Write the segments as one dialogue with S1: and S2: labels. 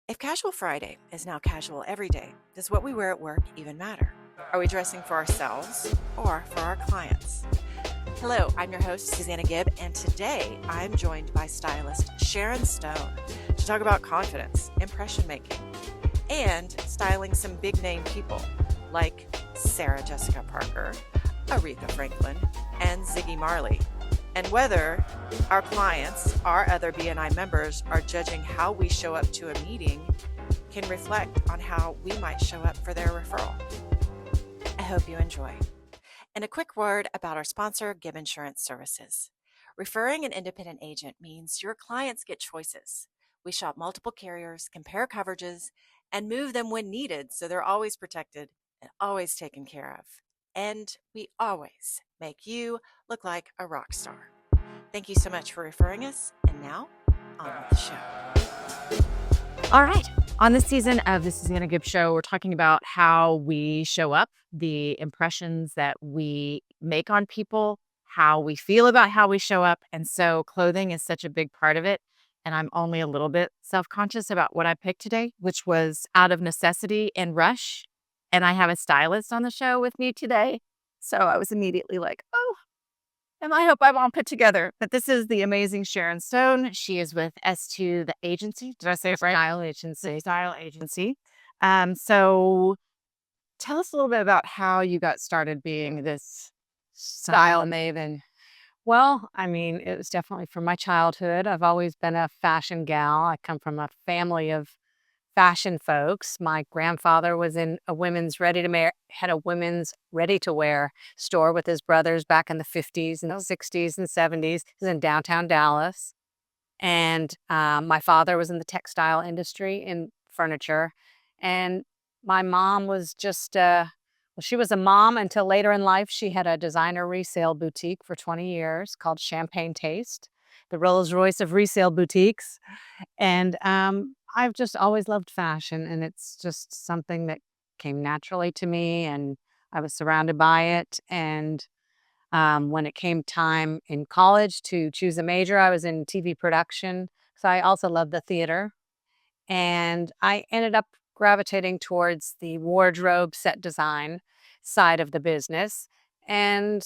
S1: If Casual Friday is now casual every day, does what we wear at work even matter? Are we dressing for ourselves or for our clients? Hello, I'm your host, Susana Gibb, and today I'm joined by stylist Sharon Stone to talk about confidence, impression making, and styling some big name people like Sarah Jessica Parker, Aretha Franklin, and Ziggy Marley, and whether our clients, our other BNI members, are judging how we show up to a meeting can reflect on how we might show up for their referral. I hope you enjoy. And a quick word about our sponsor, Gibb Insurance Services. Referring an independent agent means your clients get choices. We shop multiple carriers, compare coverages, and move them when needed so they're always protected and always taken care of. And we always make you look like a rock star. Thank you so much for referring us. And now, on with the show.
S2: All right. On this season of the Susana Gibb Show, we're talking about how we show up, the impressions that we make on people, how we feel about how we show up. And so clothing is such a big part of it. And I'm only a little bit self-conscious about what I picked today, which was out of necessity and rush. And I have a stylist on the show with me today. So I was immediately like, oh, and I hope I'm all put together. But this is the amazing Sharon Stone. She is with S2, the agency. Did I say it right? Style agency. Style agency. So tell us a little bit about how you got started being this style maven.
S3: Well, I mean, it was definitely from my childhood. I've always been a fashion gal. I come from a family of fashion folks. My grandfather was in a women's had a women's ready-to-wear store with his brothers back in the 50s and the 60s and 70s. He was in downtown Dallas. And my father was in the textile industry in furniture. And my mom was just, she was a mom until later in life. She had a designer resale boutique for 20 years called Champagne Taste, the Rolls Royce of resale boutiques. And I've just always loved fashion, and it's just something that came naturally to me, and I was surrounded by it. And when it came time in college to choose a major, I was in TV production. So I also love the theater. And I ended up gravitating towards the wardrobe set design side of the business. And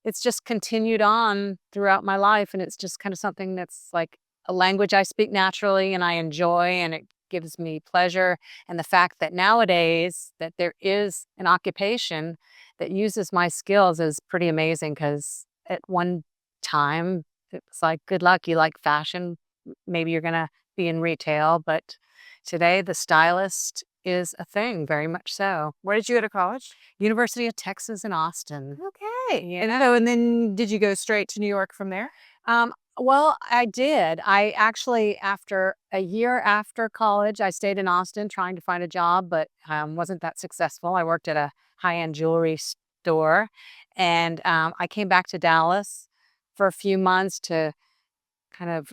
S3: it's just continued on throughout my life. And it's just kind of something that's like a language I speak naturally and I enjoy, and it gives me pleasure. And the fact that nowadays that there is an occupation that uses my skills is pretty amazing, because at one time it was like, good luck, you like fashion, maybe you're going to be in retail. But today the stylist is a thing, very much so.
S1: Where did you go to college?
S3: University of Texas in Austin.
S1: Okay.
S3: Yeah.
S1: And then did you go straight to New York from there?
S3: Well, I did. I actually, after a year after college, I stayed in Austin trying to find a job, but wasn't that successful. I worked at a high-end jewelry store, and I came back to Dallas for a few months to kind of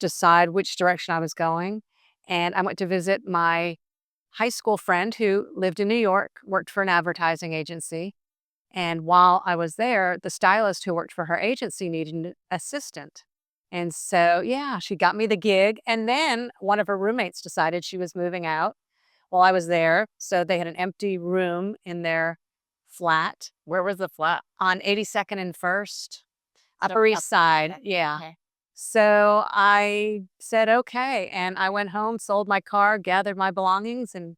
S3: decide which direction I was going. And I went to visit my high school friend who lived in New York, worked for an advertising agency. And while I was there, the stylist who worked for her agency needed an assistant. And so, yeah, she got me the gig. And then one of her roommates decided she was moving out while I was there. So they had an empty room in their flat.
S1: Where was the flat?
S3: On 82nd and 1st,
S1: So
S3: Upper East Side.
S1: okay.
S3: Yeah.
S1: Okay.
S3: So I said, okay. And I went home, sold my car, gathered my belongings, and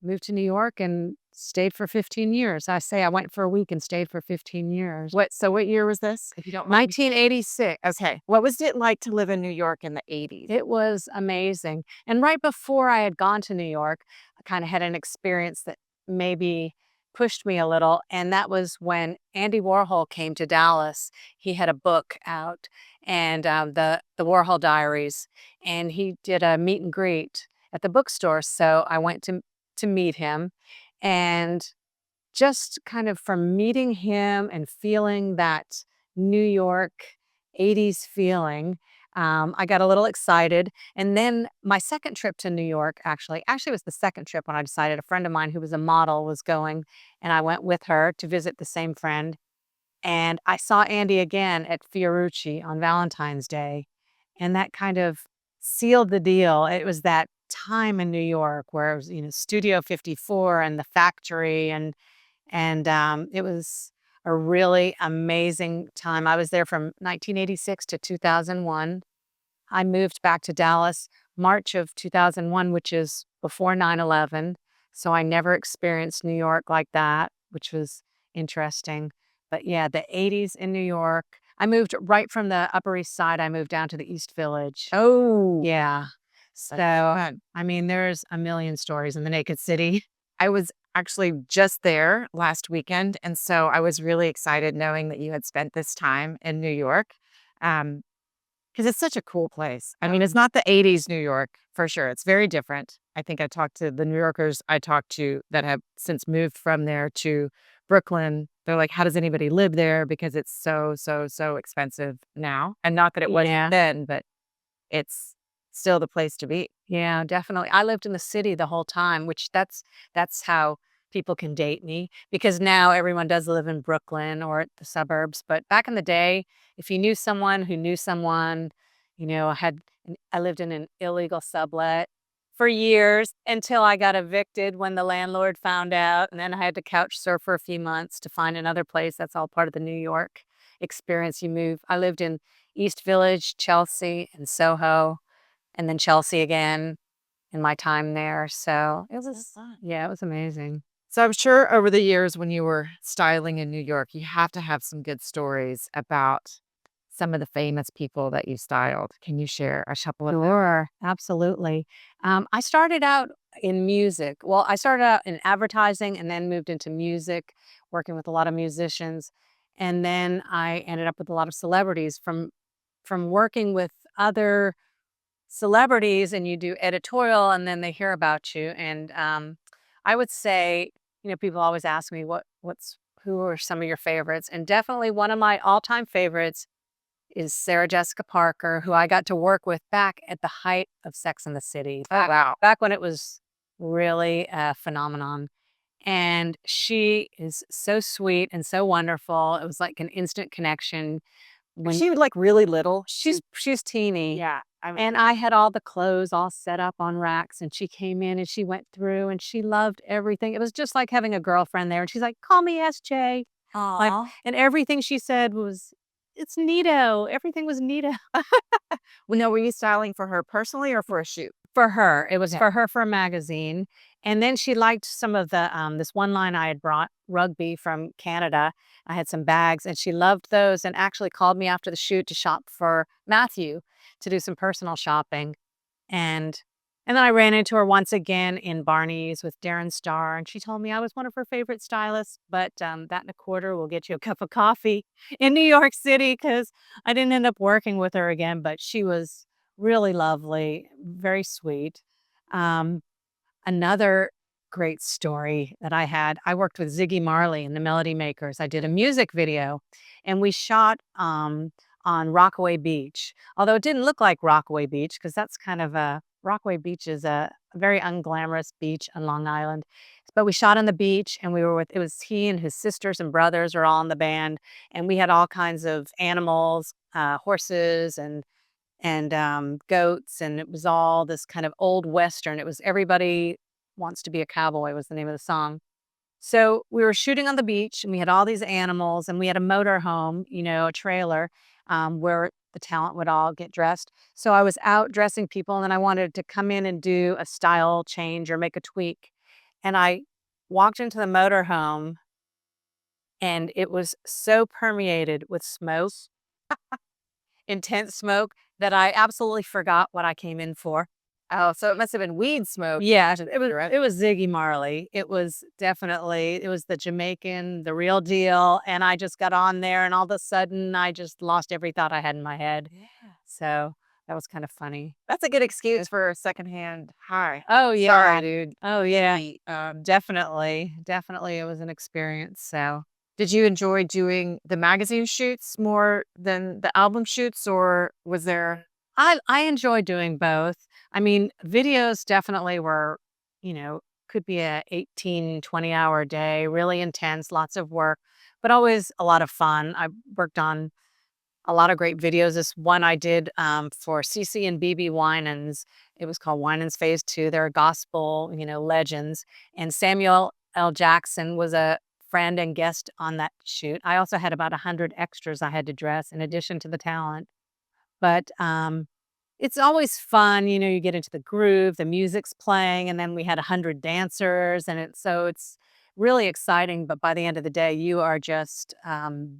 S3: moved to New York and stayed for 15 years. I say I went for a week and stayed for 15 years.
S1: So what year was this? If you don't mind.
S3: 1986.
S1: Okay. What was it like to live in New York in the 80s?
S3: It was amazing. And right before I had gone to New York, I kind of had an experience that maybe pushed me a little. And that was when Andy Warhol came to Dallas. He had a book out, and the Warhol Diaries, and he did a meet and greet at the bookstore. So I went to meet him, and just kind of from meeting him and feeling that New York 80s feeling, I got a little excited. And then my second trip to New York actually was the second trip when I decided a friend of mine who was a model was going, and I went with her to visit the same friend. And I saw Andy again at Fiorucci on Valentine's Day, and that kind of sealed the deal. It was that time in New York where it was, Studio 54 and the factory, and it was a really amazing time. I was there from 1986 to 2001. I moved back to Dallas March of 2001, which is before 9/11. So I never experienced New York like that, which was interesting. But yeah, the 80s in New York. I moved right from the Upper East Side. I moved down to the East Village.
S2: Oh,
S3: Yeah. So,
S2: fun.
S3: I mean, there's a million stories in the Naked City.
S2: I was actually just there last weekend, and so I was really excited knowing that you had spent this time in New York, because it's such a cool place. I mean, it's not the '80s New York for sure. It's very different. I think I talked to the New Yorkers I talked to that have since moved from there to Brooklyn. They're like, "How does anybody live there?" Because it's so, so, so expensive now, and not that it wasn't
S3: Yeah.
S2: then, but it's still the place to be.
S3: Yeah, definitely. I lived in the city the whole time, which that's how people can date me, because now everyone does live in Brooklyn or the suburbs. But back in the day, if you knew someone who knew someone, I lived in an illegal sublet for years until I got evicted when the landlord found out, and then I had to couch surf for a few months to find another place. That's all part of the New York experience. You move. I lived in East Village, Chelsea, and Soho, and then Chelsea again in my time there. So it was,
S2: fun.
S3: yeah, it was amazing.
S2: So I'm sure over the years when you were styling in New York, you have to have some good stories about some of the famous people that you styled. Can you share a couple of them?
S3: Sure, absolutely. I started out in music. Well, I started out in advertising and then moved into music, working with a lot of musicians. And then I ended up with a lot of celebrities from working with other celebrities, and you do editorial and then they hear about you. And I would say, people always ask me who are some of your favorites, and definitely one of my all-time favorites is Sarah Jessica Parker, who I got to work with back at the height of Sex and the City,
S2: Oh, wow.
S3: back when it was really a phenomenon. And she is so sweet and so wonderful. It was like an instant connection.
S2: Was she like really little?
S3: She's teeny.
S2: Yeah.
S3: And I had all the clothes all set up on racks, and she came in and she went through and she loved everything. It was just like having a girlfriend there. And she's like, "Call me SJ." Like,
S2: Aw.
S3: and everything she said was, "It's neato." Everything was neato.
S2: Well, no, were you styling for her personally or for a shoot?
S3: For her. It was
S2: Yeah.
S3: for her for a magazine. And then she liked some of the this one line I had brought, rugby from Canada. I had some bags and she loved those, and actually called me after the shoot to shop for Matthew, to do some personal shopping. And and then I ran into her once again in Barney's with Darren Star, and she told me I was one of her favorite stylists, but that and a quarter will get you a cup of coffee in New York City, because I didn't end up working with her again, but she was really lovely, very sweet. Um, Another great story that I worked with Ziggy Marley and the Melody Makers. I did a music video, and we shot on Rockaway Beach. Although it didn't look like Rockaway Beach, because that's kind of Rockaway Beach is a very unglamorous beach on Long Island. But we shot on the beach, and it was he and his sisters and brothers are all in the band, and we had all kinds of animals, horses and goats, and it was all this kind of old Western. It was Everybody Wants to Be a Cowboy was the name of the song. So we were shooting on the beach, and we had all these animals, and we had a motor home, a trailer, where the talent would all get dressed. So I was out dressing people, and then I wanted to come in and do a style change or make a tweak. And I walked into the motor home, and it was so permeated with smoke, intense smoke, that I absolutely forgot what I came in for.
S2: Oh, so it must have been weed smoke.
S3: Yeah,
S2: to-
S3: it was Ziggy Marley. It was the Jamaican, the real deal, and I just got on there, and all of a sudden I just lost every thought I had in my head.
S2: Yeah.
S3: So that was kind of funny.
S2: That's a good excuse for a secondhand high.
S3: Oh yeah.
S2: Sorry, dude.
S3: Oh yeah.
S2: Really,
S3: Definitely it was an experience. So
S2: did you enjoy doing the magazine shoots more than the album shoots, or was there?
S3: I enjoy doing both. I mean, videos definitely were, could be a 18, 20-hour day, really intense, lots of work, but always a lot of fun. I worked on a lot of great videos. This one I did for CC and BB Winans. It was called Winans Phase 2. They're gospel, legends. And Samuel L. Jackson was a friend and guest on that shoot. I also had about 100 extras I had to dress in addition to the talent. But it's always fun, you get into the groove, the music's playing, and then we had 100 dancers, and it's really exciting. But by the end of the day, you are just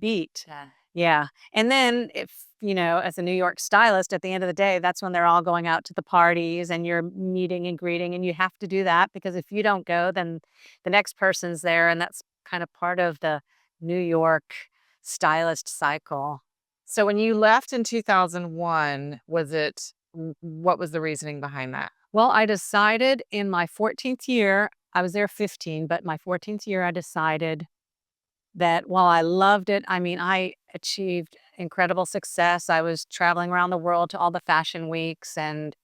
S3: beat.
S2: Yeah.
S3: Yeah. And then if, as a New York stylist, at the end of the day, that's when they're all going out to the parties and you're meeting and greeting. And you have to do that because if you don't go, then the next person's there. And that's kind of part of the New York stylist cycle.
S2: So when you left in 2001, what was the reasoning behind that?
S3: Well, I decided in my 14th year, I was there 15, but my 14th year, I decided that while I loved it, I achieved incredible success. I was traveling around the world to all the fashion weeks, and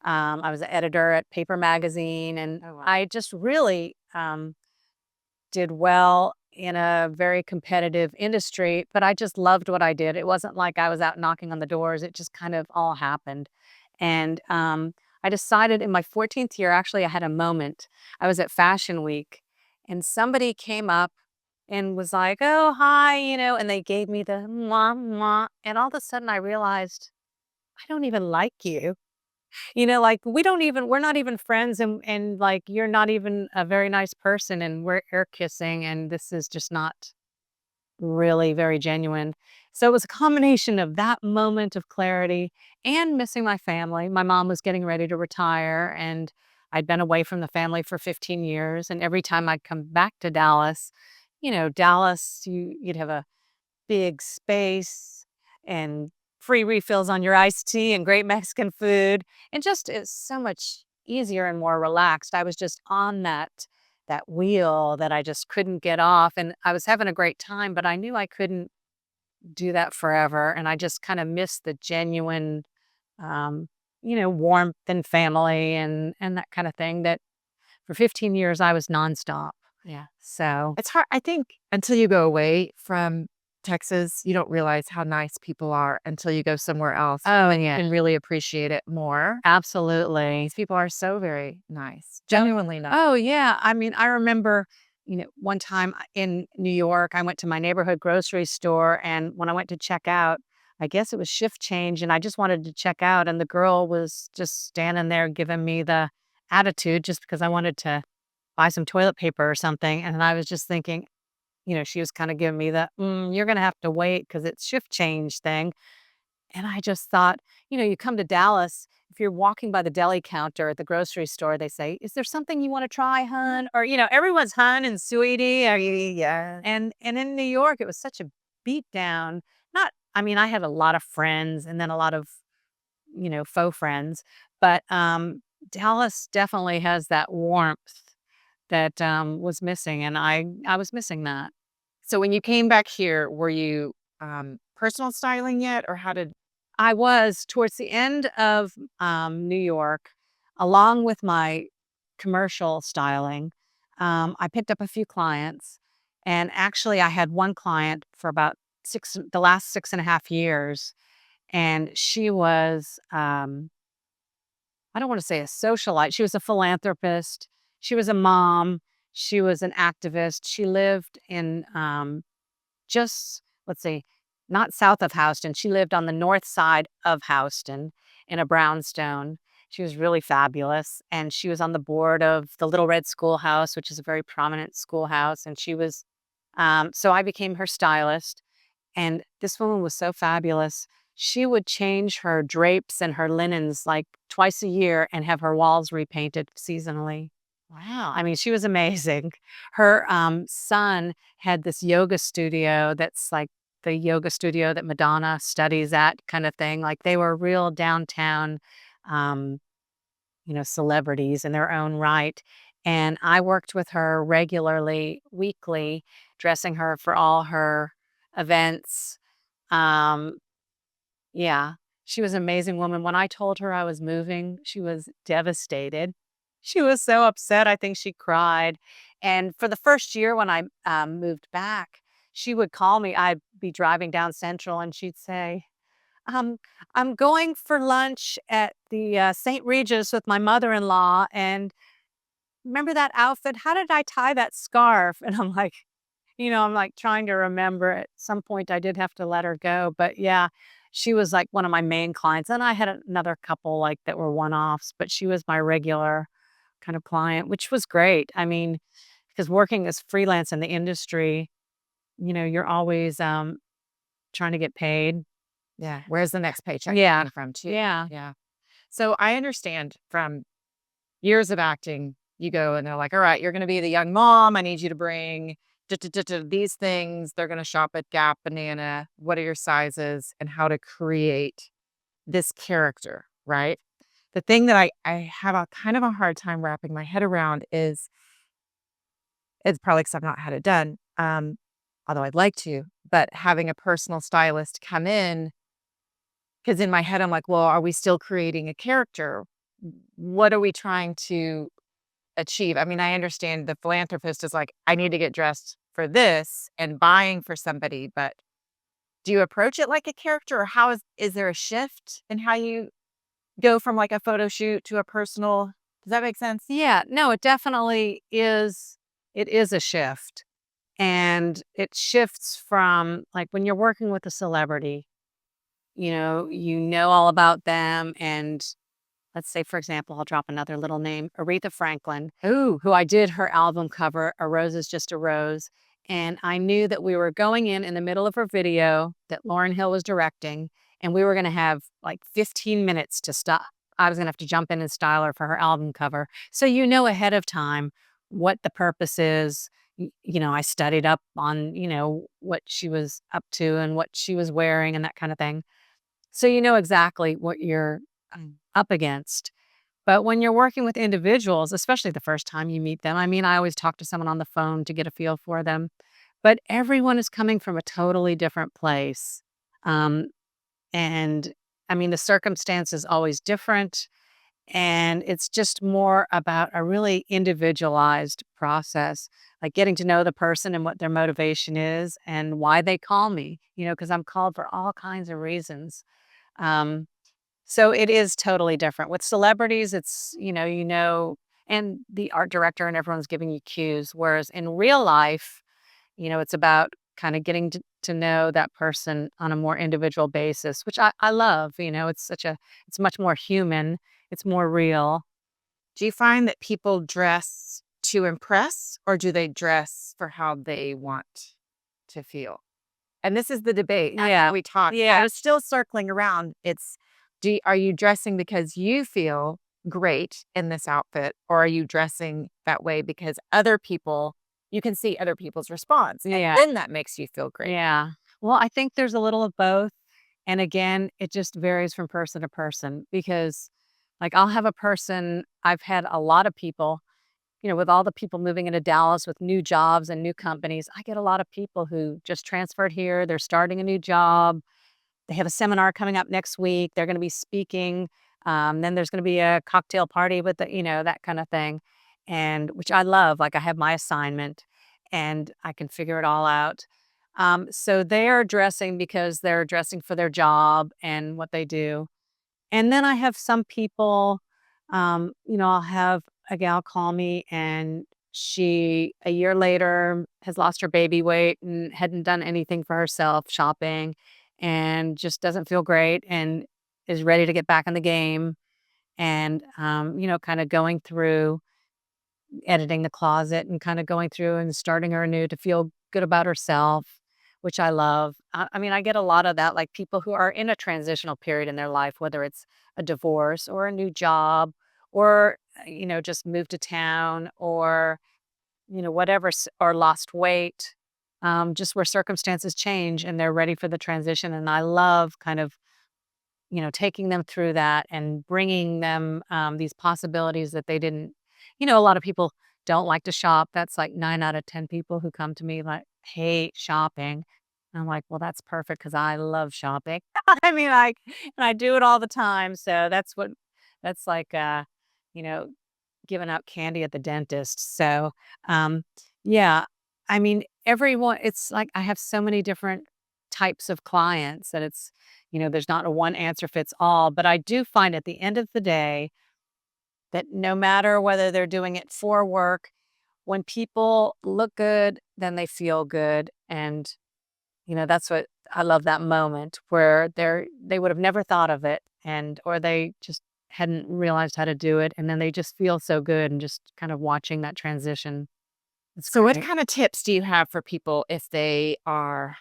S3: I was an editor at Paper Magazine, and
S2: Oh, wow.
S3: I just really did well in a very competitive industry, but I just loved what I did. It wasn't like I was out knocking on the doors. It just kind of all happened. And I decided in my 14th year, actually, I had a moment. I was at Fashion Week, and somebody came up and was like, "Oh, hi," and they gave me the mwah, mwah. And all of a sudden I realized, I don't even like you. Like we're not even friends, and like you're not even a very nice person, and we're air kissing, and this is just not really very genuine. So it was a combination of that moment of clarity and missing my family. My mom was getting ready to retire, and I'd been away from the family for 15 years. And every time I'd come back to Dallas, Dallas, you'd have a big space and free refills on your iced tea and great Mexican food. And just it's so much easier and more relaxed. I was just on that wheel that I just couldn't get off. And I was having a great time, but I knew I couldn't do that forever. And I just kind of missed the genuine warmth and family and that kind of thing that for 15 years I was nonstop.
S2: Yeah.
S3: So
S2: It's hard. I think until you go away from Texas, you don't realize how nice people are until you go somewhere else
S3: oh yeah,
S2: and really appreciate it more.
S3: absolutely.
S2: These people are so very nice, genuinely nice.
S3: Oh, yeah. I remember, one time in New York, I went to my neighborhood grocery store, and when I went to check out, I guess it was shift change, and I just wanted to check out, and the girl was just standing there giving me the attitude just because I wanted to buy some toilet paper or something. And I was just thinking, she was kind of giving me the, you're going to have to wait because it's shift change thing. And I just thought, you come to Dallas, if you're walking by the deli counter at the grocery store, they say, "Is there something you want to try, hun?" Or, everyone's hun and sweetie.
S2: Yeah.
S3: And in New York, it was such a beat down. Not, I had a lot of friends and then a lot of, faux friends, but Dallas definitely has that warmth that was missing. And I was missing that.
S2: So when you came back here, were you personal styling yet, or how did?
S3: I was towards the end of New York, along with my commercial styling. I picked up a few clients, and actually, I had one client for about the last 6.5 years, and she was, I don't want to say a socialite. She was a philanthropist. She was a mom. She was an activist. She lived in just, let's see, not south of Houston. She lived on the north side of Houston in a brownstone. She was really fabulous. And she was on the board of the Little Red Schoolhouse, which is a very prominent schoolhouse. And she was, so I became her stylist. And this woman was so fabulous. She would change her drapes and her linens like twice a year and have her walls repainted seasonally.
S2: Wow.
S3: She was amazing. Her son had this yoga studio that's like the yoga studio that Madonna studies at, kind of thing. Like they were real downtown, um, celebrities in their own right. And I worked with her regularly, weekly, dressing her for all her events. Um, yeah, she was an amazing woman. When I told her I was moving, she was devastated. She was so upset. I think she cried. And for the first year when I moved back, she would call me. I'd be driving down Central and she'd say, um, I'm going for lunch at the St. Regis with my mother-in-law. And remember that outfit? How did I tie that scarf? And I'm like, I'm like trying to remember. At some point, I did have to let her go. But yeah, she was like one of my main clients. And I had another couple like that were one offs, but she was my regular kind of client, which was great. I mean, because working as freelance in the industry, you're always trying to get paid.
S2: Yeah. Where's the next paycheck
S3: Yeah.
S2: coming from too?
S3: Yeah.
S2: Yeah. So I understand from years of acting, you go and they're like, all right, you're going to be the young mom. I need you to bring these things. They're going to shop at Gap, Banana. What are your sizes and how to create this character, right? The thing that I have a kind of a hard time wrapping my head around is it's probably because I've not had it done, although I'd like to, but having a personal stylist come in, because in my head, I'm like, well, are we still creating a character? What are we trying to achieve? I mean, I understand the philanthropist is like, I need to get dressed for this and buying for somebody, but do you approach it like a character or is there a shift in how you go from like a photo shoot to a personal? Does that make sense?
S3: Yeah. No, it definitely is. It is a shift. And it shifts from like when you're working with a celebrity, you know all about them. And let's say, for example, I'll drop another little name, Aretha Franklin,
S2: Ooh,
S3: who I did her album cover, A Rose is Just a Rose. And I knew that we were going in the middle of her video that Lauryn Hill was directing, and we were going to have like 15 minutes to stop. I was going to have to jump in and style her for her album cover. So ahead of time what the purpose is. I studied up on, what she was up to and what she was wearing and that kind of thing. So you know exactly what you're up against. But when you're working with individuals, especially the first time you meet them, I mean, I always talk to someone on the phone to get a feel for them, but everyone is coming from a totally different place. Um, and I mean, the circumstance is always different. And it's just more about a really individualized process, like getting to know the person and what their motivation is and why they call me, because I'm called for all kinds of reasons. Um, so it is totally different. With celebrities, it's, and the art director and everyone's giving you cues. Whereas in real life, it's about kind of getting to know that person on a more individual basis, which I love. It's much more human, it's more real.
S2: do you find that people dress to impress or do they dress for how they want to feel? And this is the debate.
S3: Yeah.
S2: We talked.
S3: Yeah.
S2: I was still circling around. Are you dressing because you feel great in this outfit, or are you dressing that way because you can see other people's response, and
S3: Yeah.
S2: then that makes you feel great.
S3: Yeah. Well, I think there's a little of both. And again, it just varies from person to person because, like, I've had a lot of people, with all the people moving into Dallas with new jobs and new companies, I get a lot of people who just transferred here. They're starting a new job. They have a seminar coming up next week. They're going to be speaking. Then there's going to be a cocktail party with that kind of thing. And which I love. Like I have my assignment and I can figure it all out. So they're dressing because they're dressing for their job and what they do. And then I have some people, I'll have a gal call me and she, a year later, has lost her baby weight and hadn't done anything for herself, shopping, and just doesn't feel great and is ready to get back in the game. And, kind of going through editing the closet and kind of going through and starting her anew to feel good about herself, which I love. I mean, I get a lot of that, like people who are in a transitional period in their life, whether it's a divorce or a new job or, just moved to town or, whatever, or lost weight, just where circumstances change and they're ready for the transition. And I love kind of, taking them through that and bringing them these possibilities that they didn't. A lot of people don't like to shop. That's like 9 out of 10 people who come to me like hate shopping. And I'm like, well, that's perfect because I love shopping. I mean, and I do it all the time. So that's like, you know, giving out candy at the dentist. So, yeah, I mean, everyone, it's like I have so many different types of clients that it's, there's not a one answer fits all. But I do find at the end of the day that no matter whether they're doing it for work, when people look good, then they feel good. And, that's what I love, that moment where they would have never thought of it, or they just hadn't realized how to do it. And then they just feel so good, and just kind of watching that transition. It's
S2: So, what
S3: great.
S2: kind of tips do you have for people if they are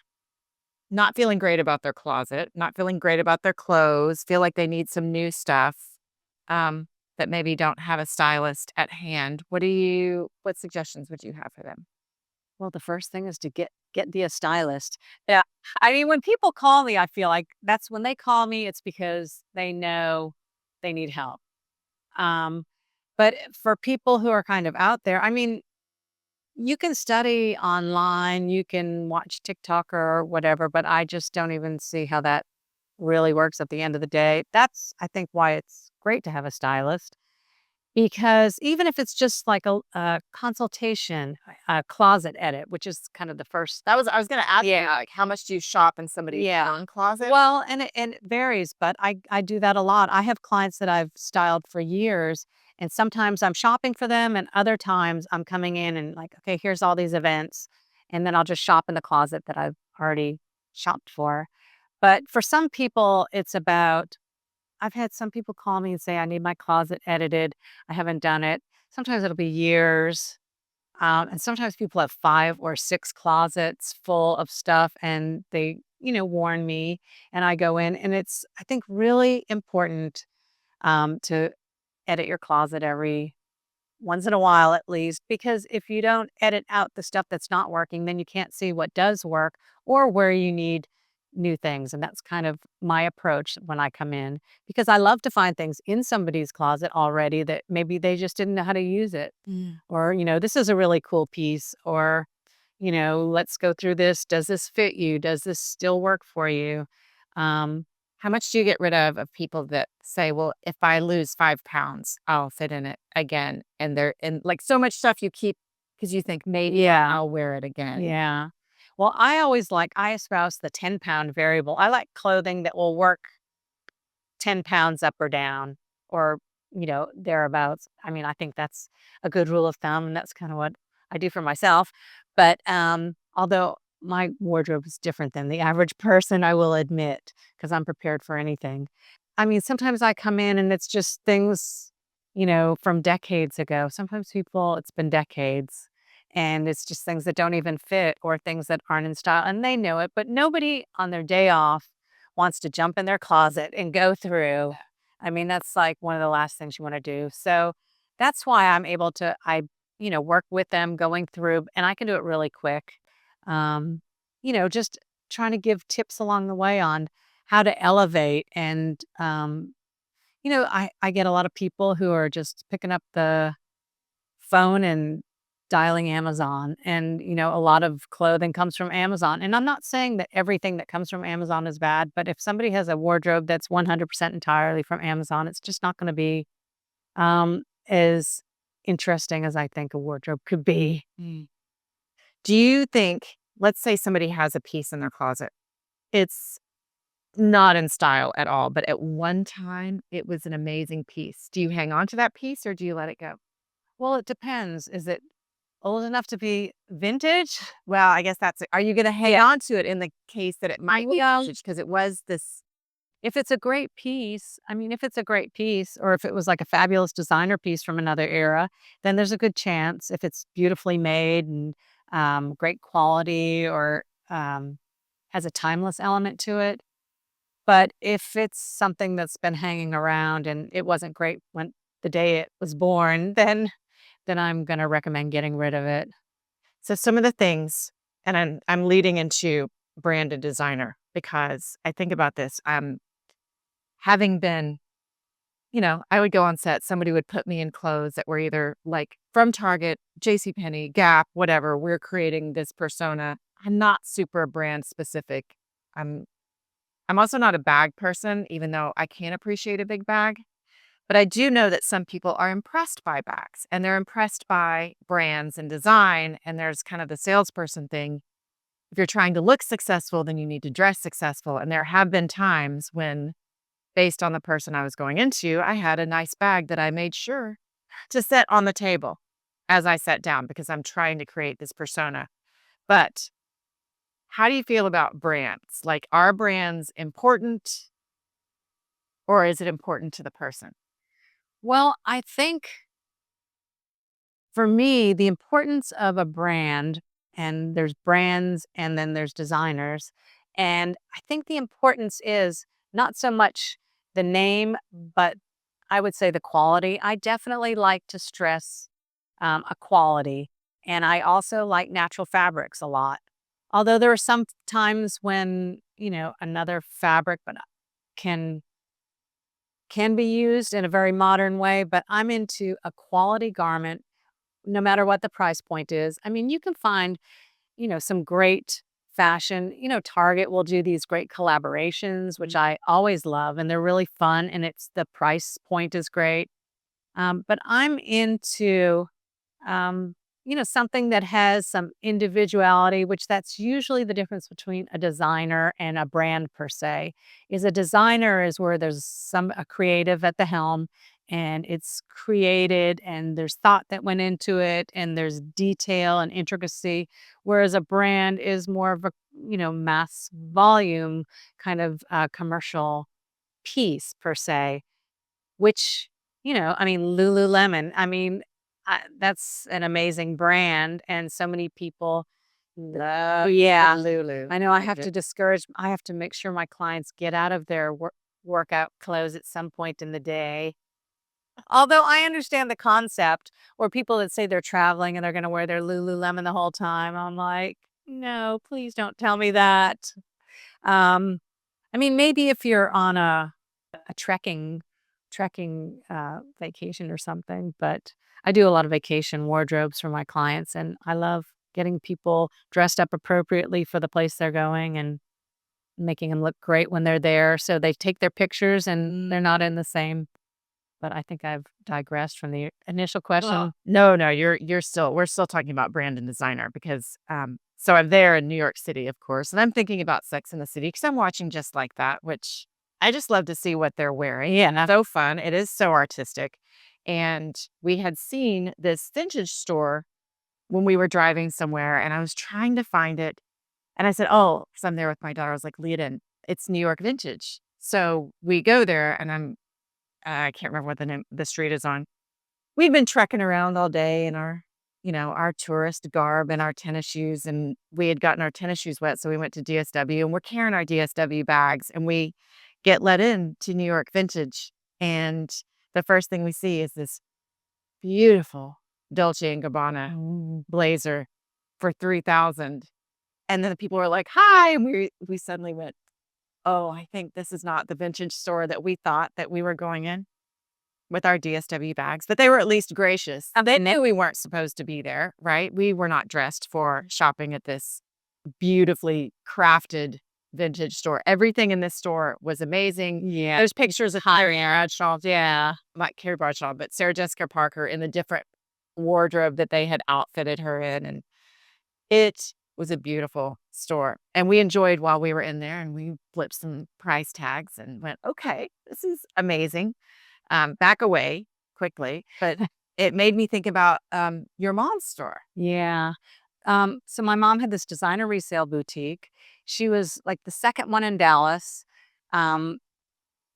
S2: not feeling great about their closet, not feeling great about their clothes, feel like they need some new stuff, um, but maybe don't have a stylist at hand? What suggestions would you have for them?
S3: Well, the first thing is to get be a stylist. Yeah. I mean, when people call me, I feel like that's when they call me, it's because they know they need help. Um, but for people who are kind of out there, I mean, you can study online, you can watch TikTok or whatever, but I just don't even see how that really works at the end of the day. That's, I think, why it's great to have a stylist. Because even if it's just like a consultation, a closet edit, which is kind of the first.
S2: I was going to ask you,
S3: Yeah.
S2: like, how much do you shop in somebody's
S3: Yeah.
S2: own closet?
S3: Well, and it varies, but I do that a lot. I have clients that I've styled for years, and sometimes I'm shopping for them, and other times I'm coming in and like, okay, here's all these events, and then I'll just shop in the closet that I've already shopped for. But for some people, it's about. I've had some people call me and say, I need my closet edited. I haven't done it. Sometimes it'll be years. And sometimes people have 5 or 6 closets full of stuff, and they, warn me, and I go in, and it's, I think, really important to edit your closet every once in a while at least, because if you don't edit out the stuff that's not working, then you can't see what does work or where you need new things. And that's kind of my approach when I come in, because I love to find things in somebody's closet already that maybe they just didn't know how to use it.
S2: Mm.
S3: Or, this is a really cool piece. Or, let's go through this. Does this fit you? Does this still work for you? Um,
S2: How much do you get rid of people that say, well, if I lose 5 pounds, I'll fit in it again? And they're in like so much stuff you keep because you think maybe
S3: yeah.
S2: I'll wear it again.
S3: Yeah. Well, I espouse the 10-pound variable. I like clothing that will work 10 pounds up or down, or, thereabouts. I mean, I think that's a good rule of thumb. And that's kind of what I do for myself. But although my wardrobe is different than the average person, I will admit, because I'm prepared for anything. I mean, sometimes I come in and it's just things, from decades ago. Sometimes it's been decades, and it's just things that don't even fit, or things that aren't in style, and they know it, but nobody on their day off wants to jump in their closet and go through. I mean, that's like one of the last things you want to do. So that's why I'm able to, work with them going through, and I can do it really quick. Um, just trying to give tips along the way on how to elevate. And, I get a lot of people who are just picking up the phone and dialing Amazon. And, a lot of clothing comes from Amazon. And I'm not saying that everything that comes from Amazon is bad, but if somebody has a wardrobe that's 100% entirely from Amazon, it's just not going to be as interesting as I think a wardrobe could be.
S2: Mm. Do you think, let's say somebody has a piece in their closet, it's not in style at all, but at one time it was an amazing piece. Do you hang on to that piece or do you let it go?
S3: Well, it depends. Is it old enough to be vintage?
S2: Well, I guess that's it. Are you going to hang
S3: Yeah.
S2: on to it in the case that it might be
S3: Well,
S2: vintage because it was this?
S3: if it's a great piece, I mean, if it's a great piece, or if it was like a fabulous designer piece from another era, then there's a good chance, if it's beautifully made and great quality, or has a timeless element to it. But if it's something that's been hanging around and it wasn't great when the day it was born, then I'm going to recommend getting rid of it.
S2: So some of the things, and I'm leading into brand and designer because I think about this. Having been, I would go on set, somebody would put me in clothes that were either like from Target, JCPenney, Gap, whatever. We're creating this persona. I'm not super brand specific. I'm I'm also not a bag person, even though I can appreciate a big bag. But I do know that some people are impressed by bags and they're impressed by brands and design. And there's kind of the salesperson thing. If you're trying to look successful, then you need to dress successful. And there have been times when, based on the person I was going into, I had a nice bag that I made sure to set on the table as I sat down because I'm trying to create this persona. But how do you feel about brands? Like, are brands important or is it important to the person?
S3: Well, I think for me, the importance of a brand, and there's brands and then there's designers. And I think the importance is not so much the name, but I would say the quality. I definitely like to stress a quality. And I also like natural fabrics a lot. Although there are some times when, another fabric but can be used in a very modern way, but I'm into a quality garment no matter what the price point is. I mean, you can find, some great fashion. Target will do these great collaborations, which I always love, and they're really fun, and it's the price point is great. But I'm into um, something that has some individuality, which that's usually the difference between a designer and a brand per se. Is a designer is where there's a creative at the helm and it's created and there's thought that went into it and there's detail and intricacy, whereas a brand is more of a, mass volume kind of commercial piece per se, which, I mean, Lululemon, I mean, that's an amazing brand, and so many people love
S2: Lulu.
S3: I know I have to make sure my clients get out of their workout clothes at some point in the day. Although I understand the concept, or people that say they're traveling and they're gonna wear their Lululemon the whole time. I'm like, "No, please don't tell me that." Um, I mean, maybe if you're on a trekking vacation or something, but I do a lot of vacation wardrobes for my clients, and I love getting people dressed up appropriately for the place they're going and making them look great when they're there. So they take their pictures and they're not in the same. But I think I've digressed from the initial question.
S2: No, we're still talking about brand and designer because so I'm there in New York City, of course, and I'm thinking about Sex in the City because I'm watching Just Like That, which I just love to see what they're wearing.
S3: Yeah.
S2: So fun. It is so artistic. And we had seen this vintage store when we were driving somewhere and I was trying to find it. And I said, oh, because I'm there with my daughter, I was like, lead in, it's New York Vintage. So we go there and I can't remember what the name the street is on. We've been trekking around all day in our, our tourist garb and our tennis shoes, and we had gotten our tennis shoes wet, so we went to DSW, and we're carrying our DSW bags, and we get let in to New York Vintage, and the first thing we see is this beautiful Dolce& and Gabbana blazer for $3,000, and then the people were like, "Hi," and we suddenly went, "Oh, I think this is not the vintage store that we thought that we were going in." With our DSW bags, but they were at least gracious. And they knew we weren't supposed to be there, right? We were not dressed for shopping at this beautifully crafted vintage store. Everything in this store was amazing.
S3: Yeah.
S2: There's pictures of Carrie Bradshaw, not Carrie Bradshaw, but Sarah Jessica Parker in the different wardrobe that they had outfitted her in. And it was a beautiful store. And we enjoyed while we were in there and we flipped some price tags and went, okay, this is amazing. Back away quickly, but it made me think about your mom's store.
S3: Yeah. So my mom had this designer resale boutique. She was like the second one in Dallas. Um,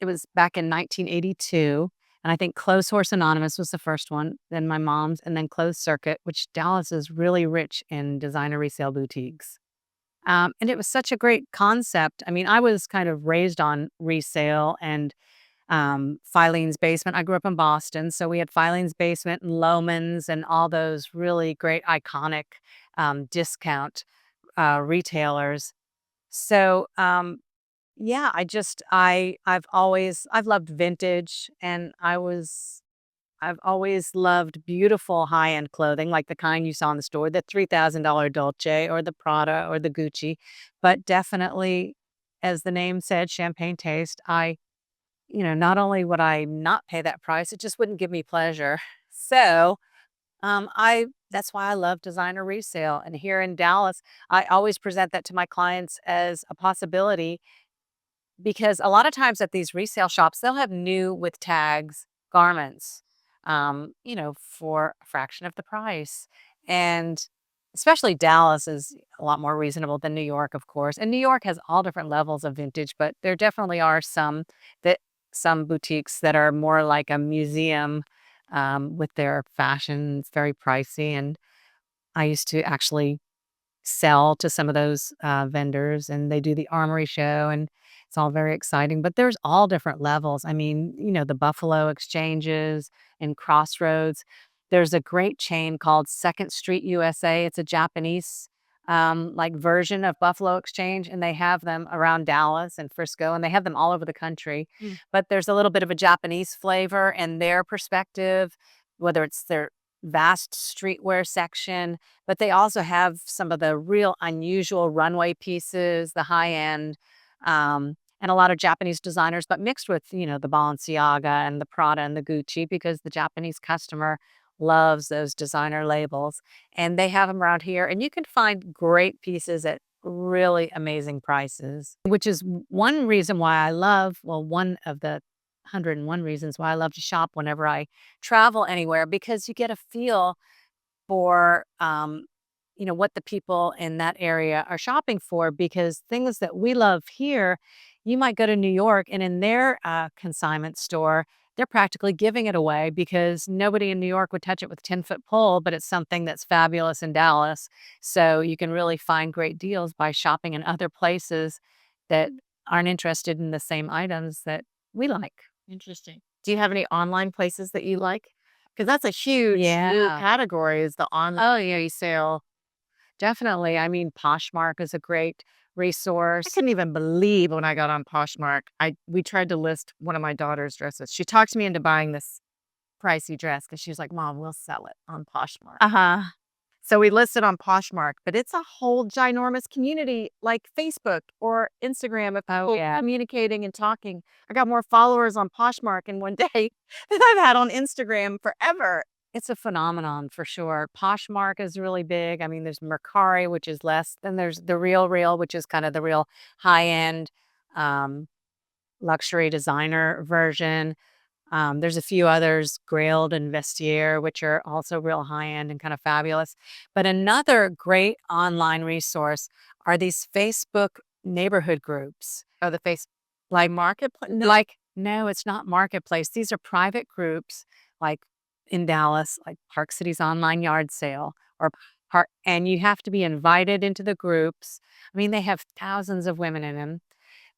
S3: it was back in 1982. And I think Clothes Horse Anonymous was the first one, then my mom's, and then Clothes Circuit, which Dallas is really rich in designer resale boutiques. And it was such a great concept. I mean, I was kind of raised on resale and Filene's Basement. I grew up in Boston, so we had Filene's Basement and Loehmann's and all those really great iconic discount retailers. So yeah, I've loved vintage, and I've always loved beautiful high end clothing like the kind you saw in the store, the $3,000 Dolce or the Prada or the Gucci, but definitely, as the name said, champagne taste. not only would I not pay that price, it just wouldn't give me pleasure. So, I that's why I love designer resale. And here in Dallas, I always present that to my clients as a possibility because a lot of times at these resale shops, they'll have new with tags garments, for a fraction of the price. And especially Dallas is a lot more reasonable than New York, of course. And New York has all different levels of vintage, but there definitely are that some boutiques that are more like a museum with their fashion. It's very pricey. And I used to actually sell to some of those vendors, and they do the armory show, and it's all very exciting. But there's all different levels. I mean, the Buffalo exchanges and Crossroads. There's a great chain called Second Street USA. It's a Japanese like version of Buffalo Exchange, and they have them around Dallas and Frisco, and they have them all over the country. But there's a little bit of a Japanese flavor and their perspective, whether it's their vast streetwear section, but they also have some of the real unusual runway pieces, the high end, and a lot of Japanese designers, but mixed with, the Balenciaga and the Prada and the Gucci because the Japanese customer loves those designer labels. And they have them around here. And you can find great pieces at really amazing prices, which is one reason why one of the 101 reasons why I love to shop whenever I travel anywhere, because you get a feel for what the people in that area are shopping for, because things that we love here, you might go to New York and in their consignment store, they're practically giving it away because nobody in New York would touch it with a 10-foot pole, but it's something that's fabulous in Dallas. So you can really find great deals by shopping in other places that aren't interested in the same items that we like.
S2: Interesting. Do you have any online places that you like? Because that's a huge new
S3: Yeah.
S2: category is the online
S3: Oh, yeah,
S2: resale.
S3: definitely. I mean, Poshmark is a great
S2: I
S3: resource.
S2: couldn't even believe when I got on Poshmark. We tried to list one of my daughter's dresses. She talked me into buying this pricey dress because she was like, "Mom, we'll sell it on Poshmark."
S3: Uh-huh.
S2: So we listed on Poshmark, but it's a whole ginormous community like Facebook or Instagram of
S3: Oh,
S2: people
S3: yeah.
S2: communicating and talking. I got more followers on Poshmark in one day than I've had on Instagram forever.
S3: It's a phenomenon for sure. Poshmark is really big. I mean, there's Mercari, which is less. Then there's the Real Real, which is kind of the real high-end um, luxury designer version. There's a few others, Grailed and Vestiaire, which are also real high-end and kind of fabulous. But another great online resource are these Facebook neighborhood groups.
S2: Oh, the face
S3: Like
S2: marketplace.
S3: no, it's not marketplace. These are private groups, like in Dallas, like Park City's online yard sale or park, and you have to be invited into the groups. I mean, they have thousands of women in them,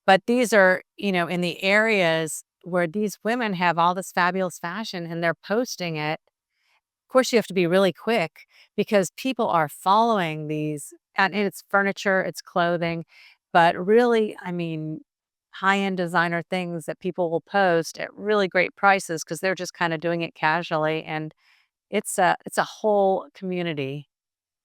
S3: but these are, in the areas where these women have all this fabulous fashion and they're posting it. Of course, you have to be really quick because people are following these, and it's furniture, it's clothing, but really, I mean, high-end designer things that people will post at really great prices because they're just kind of doing it casually, and it's a whole community.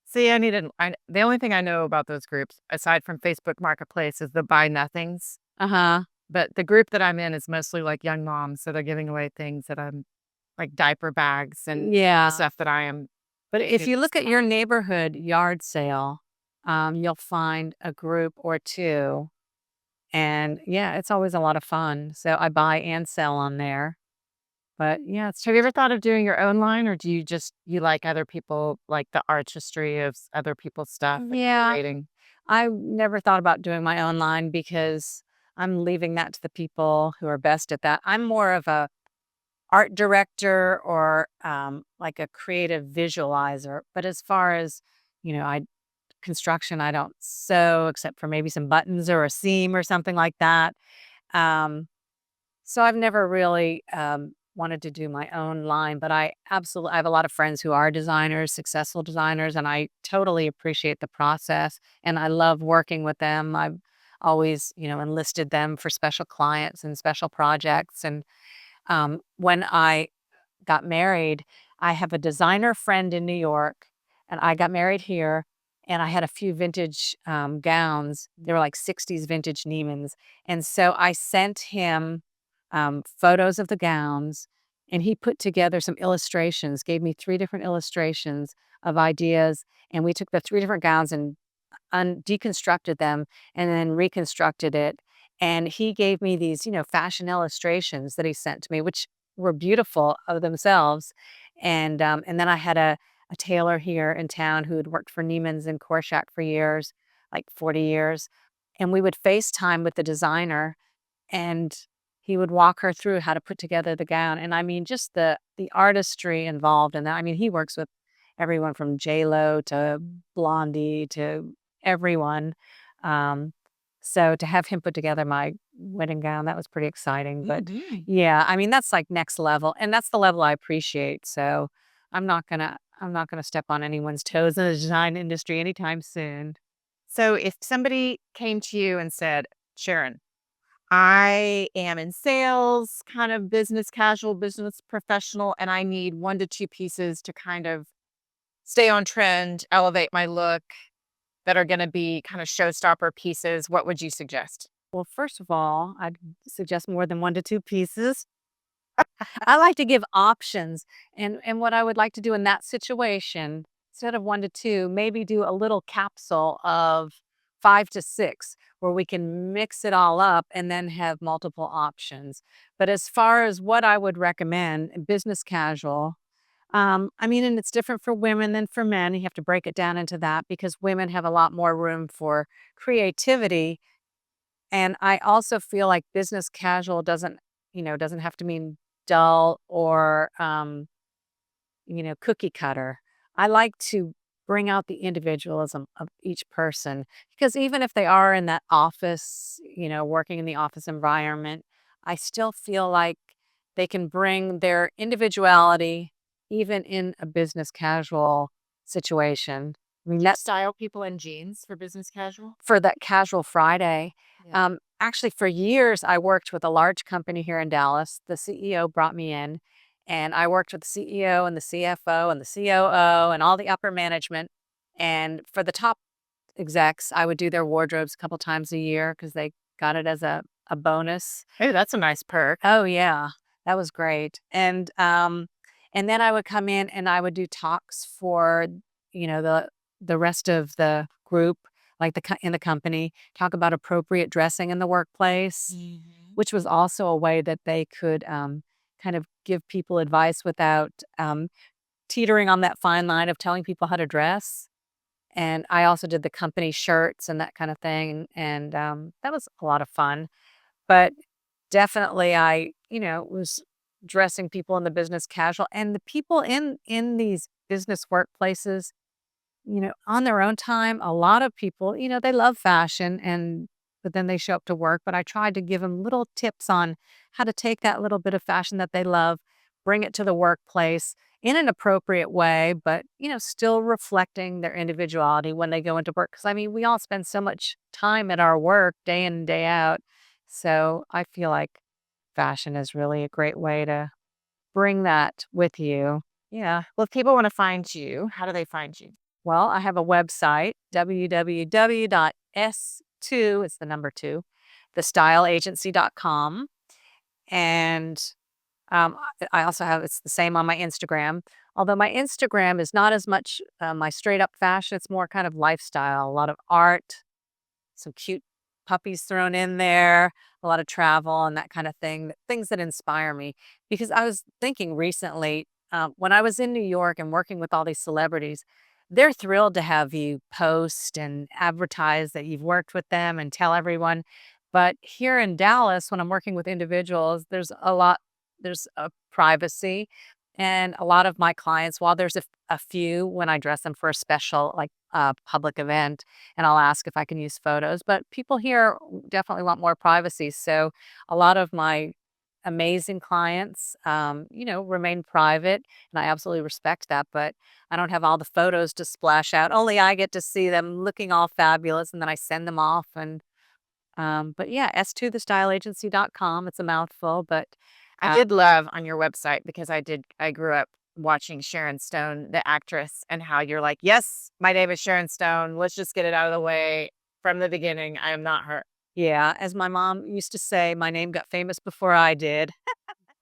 S2: See, the only thing I know about those groups, aside from Facebook Marketplace, is the buy nothings.
S3: Uh-huh.
S2: But the group that I'm in is mostly like young moms, so they're giving away things that I'm like diaper bags and
S3: Yeah.
S2: stuff that I am.
S3: But if you look at your neighborhood yard sale, you'll find a group or two. And yeah, it's always a lot of fun. So I buy and sell on there. But yeah,
S2: Have you ever thought of doing your own line, or do you like other people, like the artistry of other people's stuff and
S3: yeah,
S2: curating?
S3: I never thought about doing my own line because I'm leaving that to the people who are best at that. I'm more of a art director or like a creative visualizer. But as far as, I construction, I don't sew except for maybe some buttons or a seam or something like that. Um, so I've never really wanted to do my own line, but I have a lot of friends who are designers, successful designers, and I totally appreciate the process and I love working with them. I've always, enlisted them for special clients and special projects. And when I got married, I have a designer friend in New York, and I got married here. And I had a few vintage gowns. They were like 60s vintage Neiman's. And so I sent him photos of the gowns, and he put together some illustrations, gave me 3 different illustrations of ideas, and we took the 3 different gowns and deconstructed them and then reconstructed it. And he gave me these, fashion illustrations that he sent to me, which were beautiful of themselves. And then I had a tailor here in town who had worked for Neiman's and Korshak for years, like 40 years. And we would FaceTime with the designer, and he would walk her through how to put together the gown. And I mean, just the artistry involved in that. I mean, he works with everyone from J Lo to Blondie to everyone. Um, so to have him put together my wedding gown, that was pretty exciting. But yeah, I mean, that's like next level, and that's the level I appreciate. So I'm not gonna step on anyone's toes in the design industry anytime soon.
S2: So if somebody came to you and said, Sharon, I am in sales, kind of business casual, business professional, and I need 1 to 2 pieces to kind of stay on trend, elevate my look, that are going to be kind of showstopper pieces, what would you suggest?
S3: Well, first of all, I'd suggest more than 1 to 2 pieces. I like to give options, and what I would like to do in that situation, instead of 1 to 2, maybe do a little capsule of 5 to 6, where we can mix it all up and then have multiple options. But as far as what I would recommend, business casual, I mean, and it's different for women than for men. You have to break it down into that because women have a lot more room for creativity. And I also feel like business casual doesn't have to mean dull or cookie cutter. I like to bring out the individualism of each person because even if they are in that office, working in the office environment, I still feel like they can bring their individuality even in a business casual situation. I mean, that's
S2: Style people in jeans for business casual?
S3: for that casual Friday.
S2: Yeah.
S3: Actually, for years, I worked with a large company here in Dallas. The CEO brought me in, and I worked with the CEO and the CFO and the COO and all the upper management. And for the top execs, I would do their wardrobes a couple times a year because they got it as a bonus.
S2: Hey, that's a nice perk.
S3: Oh yeah, that was great. And then I would come in and I would do talks for, the rest of the group, like in the company, talk about appropriate dressing in the workplace, which was also a way that they could kind of give people advice without teetering on that fine line of telling people how to dress. And I also did the company shirts and that kind of thing, and that was a lot of fun. But definitely, I, was dressing people in the business casual and the people in these business workplaces, on their own time. A lot of people, they love fashion but then they show up to work. But I tried to give them little tips on how to take that little bit of fashion that they love, bring it to the workplace in an appropriate way, but still reflecting their individuality when they go into work. Because I mean, we all spend so much time at our work day in and day out. So I feel like fashion is really a great way to bring that with you.
S2: Yeah. Well, if people want to find you, how do they find you?
S3: Well, I have a website, www.s2, it's the number 2, thestyleagency.com. And I also have, it's the same on my Instagram. Although my Instagram is not as much my straight up fashion, it's more kind of lifestyle, a lot of art, some cute puppies thrown in there, a lot of travel and that kind of thing, things that inspire me. Because I was thinking recently, when I was in New York and working with all these celebrities, they're thrilled to have you post and advertise that you've worked with them and tell everyone. But here in Dallas, when I'm working with individuals, there's a privacy. And a lot of my clients, while there's a few when I dress them for a special, like public event, and I'll ask if I can use photos, but people here definitely want more privacy. So a lot of my amazing clients, remain private, and I absolutely respect that. But I don't have all the photos to splash out. Only I get to see them looking all fabulous, and then I send them off. But yeah, s2thestyleagency.com. It's a mouthful, but
S2: I did love on your website because I grew up watching Sharon Stone, the actress, and how you're like, yes, my name is Sharon Stone. Let's just get it out of the way from the beginning. I am not her.
S3: Yeah, as my mom used to say, my name got famous before I did.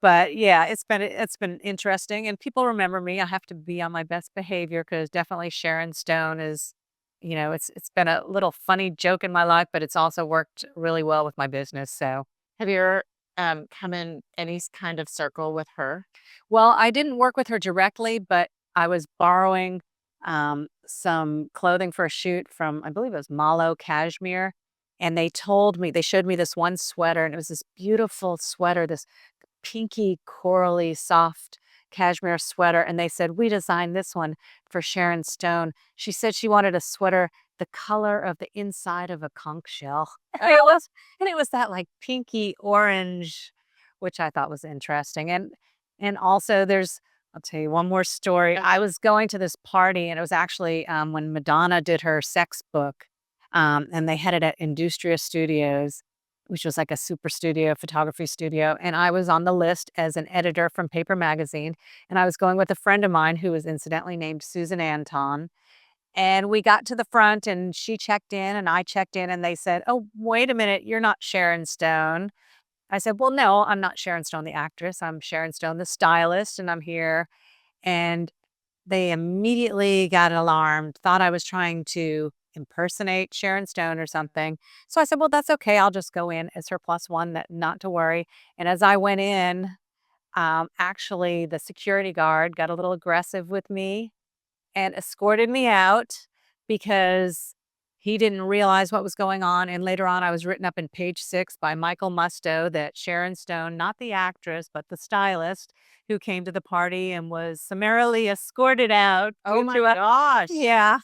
S3: But yeah, it's been interesting, and people remember me. I have to be on my best behavior because definitely Sharon Stone is, it's been a little funny joke in my life, but it's also worked really well with my business. So,
S2: Have you ever come in any kind of circle with her?
S3: well, I didn't work with her directly, but I was borrowing some clothing for a shoot from, I believe it was Malo Cashmere, and they showed me this one sweater, and it was this beautiful sweater, this pinky, corally, soft cashmere sweater, and they said, "We designed this one for Sharon Stone." She said she wanted a sweater the color of the inside of a conch shell. And it was that, like, pinky orange, which I thought was interesting, and also I'll tell you one more story. I was going to this party, and it was actually, when Madonna did her sex book, and they had it at Industria Studios, which was like a super studio, photography studio. And I was on the list as an editor from Paper Magazine. And I was going with a friend of mine who was incidentally named Susan Anton. And we got to the front and she checked in and I checked in and they said, "Oh, wait a minute, you're not Sharon Stone." I said, "Well, no, I'm not Sharon Stone, the actress. I'm Sharon Stone, the stylist, and I'm here." And they immediately got alarmed, thought I was trying to impersonate Sharon Stone or something. So I said, "Well, that's okay. I'll just go in as her plus one, that not to worry." And as I went in, actually, the security guard got a little aggressive with me and escorted me out because he didn't realize what was going on. And later on, I was written up in Page Six by Michael Musto that Sharon Stone, not the actress, but the stylist, who came to the party and was summarily escorted out.
S2: Oh my
S3: to a-
S2: gosh.
S3: Yeah.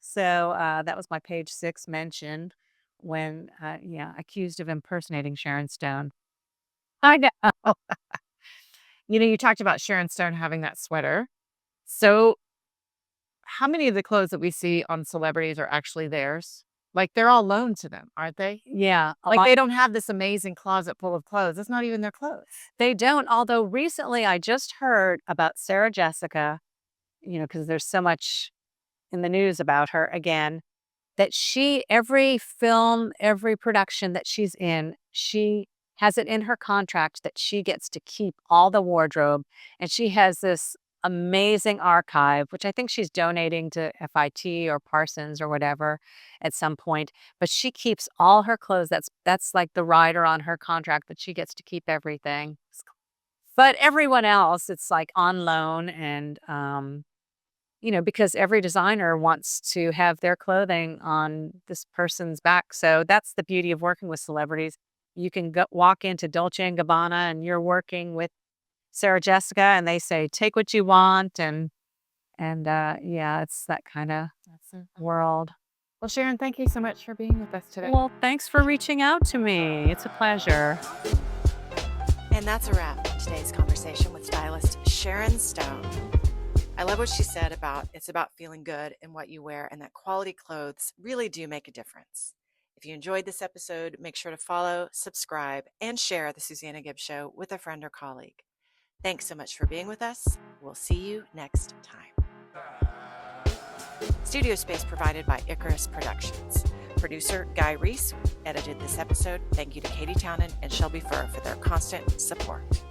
S3: So that was my Page Six mention when, yeah, accused of impersonating Sharon Stone.
S2: I know. You talked about Sharon Stone having that sweater. So, how many of the clothes that we see on celebrities are actually theirs? Like, they're all loaned to them, aren't they?
S3: Yeah.
S2: Like, they don't have this amazing closet full of clothes. It's not even their clothes.
S3: They don't. Although recently I just heard about Sarah Jessica, because there's so much in the news about her again, that every film, every production that she's in, she has it in her contract that she gets to keep all the wardrobe. And she has this amazing archive, which I think she's donating to FIT or Parsons or whatever at some point. But she keeps all her clothes. That's like the rider on her contract, that she gets to keep everything. But everyone else, it's like on loan, and because every designer wants to have their clothing on this person's back. So that's the beauty of working with celebrities. You can walk into Dolce and Gabbana and you're working with Sarah Jessica, and they say, "Take what you want," and yeah, it's that kind of world.
S2: Well, Sharon, thank you so much for being with us today.
S3: Well, thanks for reaching out to me. It's a pleasure.
S1: And that's a wrap on today's conversation with stylist Sharon Stone. I love what she said about it's about feeling good in what you wear, and that quality clothes really do make a difference. If you enjoyed this episode, make sure to follow, subscribe, and share the Susana Gibb Show with a friend or colleague. Thanks so much for being with us. We'll see you next time. Studio space provided by Icarus Productions. Producer Guy Reese edited this episode. Thank you to Katie Townend and Shelby Furr for their constant support.